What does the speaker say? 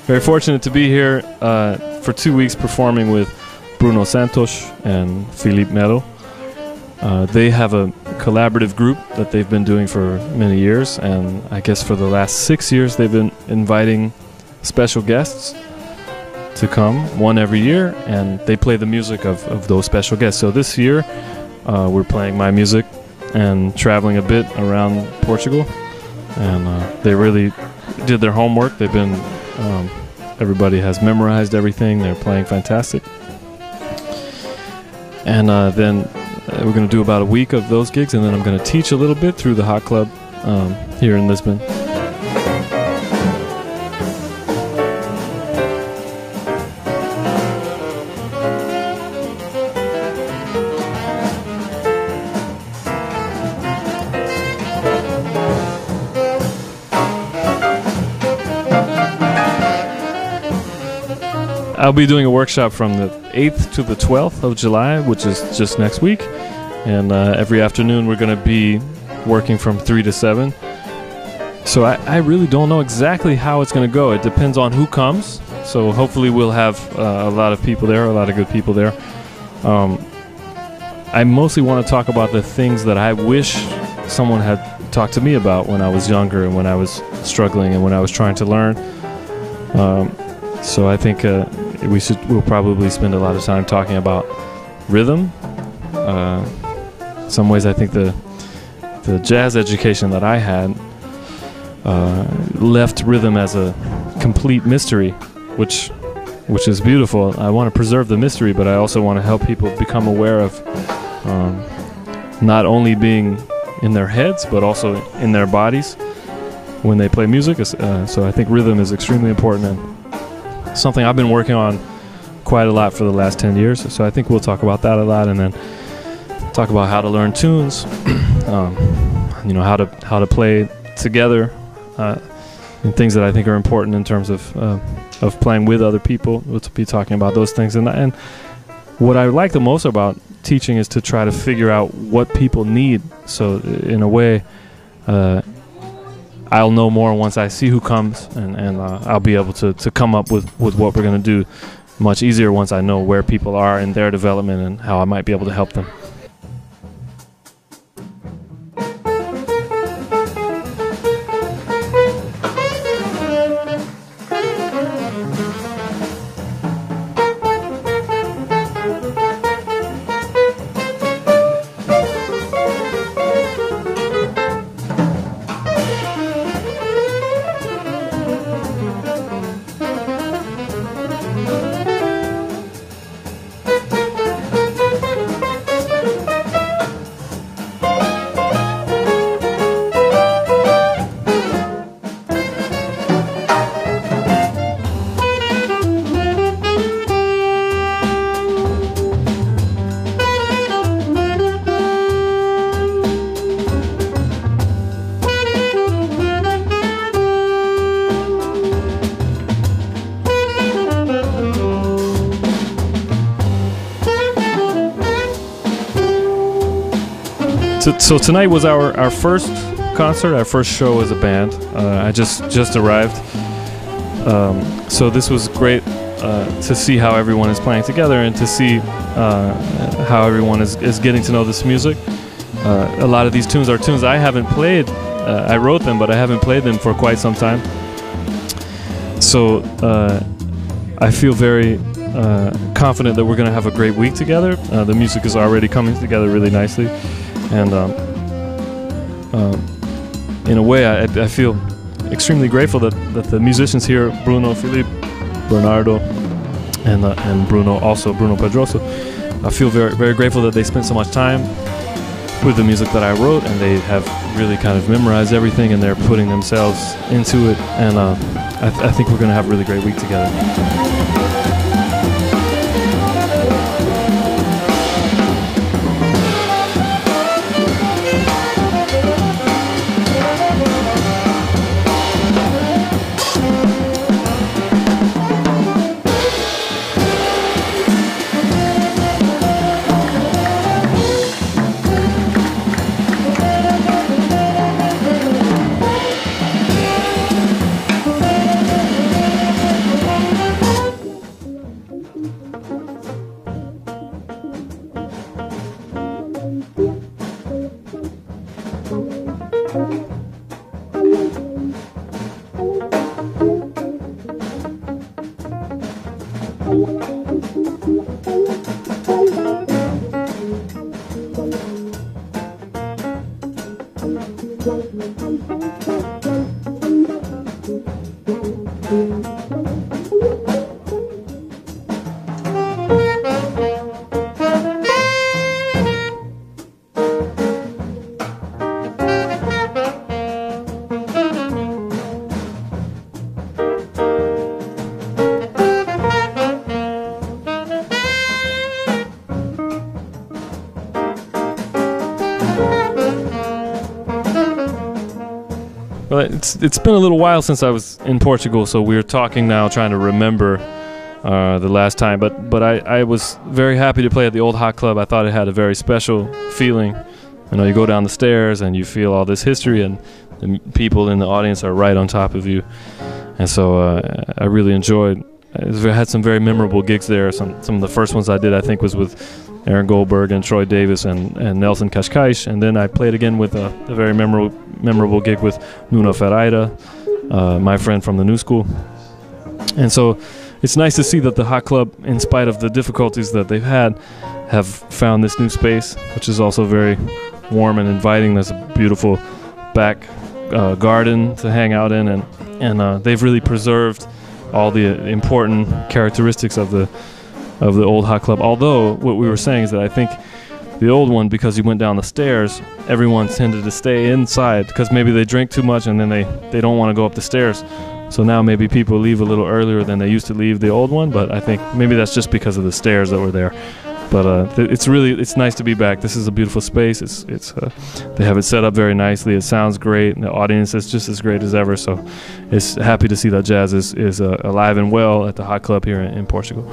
Very fortunate to be here for 2 weeks performing with Bruno Santos and Filipe Melo. They have a collaborative group that they've been doing for many years, and I guess for the last 6 years they've been inviting special guests to come, one every year, and they play the music of those special guests. So this year we're playing my music and traveling a bit around Portugal, and they really did their homework. They've been everybody has memorized everything. They're playing fantastic. And then we're going to do about a week of those gigs, and then I'm going to teach a little bit through the Hot Club here in Lisbon. I'll be doing a workshop from the 8th to the 12th of July, which is just next week. And every afternoon we're going to be working from 3 to 7. So I really don't know exactly how it's going to go. It depends on who comes. So hopefully we'll have a lot of people there, a lot of good people there. I mostly want to talk about the things that I wish someone had talked to me about when I was younger and when I was struggling and when I was trying to learn. So I think we'll probably spend a lot of time talking about rhythm. In some ways I think the jazz education that I had left rhythm as a complete mystery, which is beautiful. I want to preserve the mystery, but I also want to help people become aware of not only being in their heads, but also in their bodies when they play music. So I think rhythm is extremely important and something I've been working on quite a lot for the last 10 years. So I think we'll talk about that a lot, and then talk about how to learn tunes, how to play together, and things that I think are important in terms of playing with other people. We'll be talking about those things, and what I like the most about teaching is to try to figure out what people need. So in a way, I'll know more once I see who comes, and I'll be able to come up with what we're going to do much easier once I know where people are in their development and how I might be able to help them. So tonight was our first concert, our first show as a band. I just arrived, so this was great to see how everyone is playing together and to see how everyone is getting to know this music. A lot of these tunes are tunes I haven't played. I wrote them, but I haven't played them for quite some time. So I feel very confident that we're going to have a great week together. The music is already coming together really nicely. And in a way, I feel extremely grateful that the musicians here, Bruno, Filipe, Bernardo, and Bruno Pedroso, I feel very, very grateful that they spent so much time with the music that I wrote, and they have really kind of memorized everything, and they're putting themselves into it, and I think we're going to have a really great week together. Well, it's been a little while since I was in Portugal, so we're talking now, trying to remember the last time. But I was very happy to play at the old Hot Club. I thought it had a very special feeling. You know, you go down the stairs and you feel all this history, and the people in the audience are right on top of you. And so I really enjoyed. I had some very memorable gigs there. Some of the first ones I did, I think, was with Aaron Goldberg and Troy Davis and Nelson Cascais, and then I played again with a very memorable gig with Nuno Ferreira, my friend from the New School. And so it's nice to see that the Hot Club, in spite of the difficulties that they've had, have found this new space, which is also very warm and inviting. There's a beautiful back garden to hang out in, and they've really preserved all the important characteristics of the old Hot Club. Although what we were saying is that I think the old one, because you went down the stairs, everyone tended to stay inside because maybe they drink too much and then they don't want to go up the stairs. So now maybe people leave a little earlier than they used to leave the old one, but I think maybe that's just because of the stairs that were there. But it's nice to be back. This is a beautiful space. They have it set up very nicely. It sounds great. The audience is just as great as ever. So it's happy to see that jazz is alive and well at the Hot Club here in Portugal.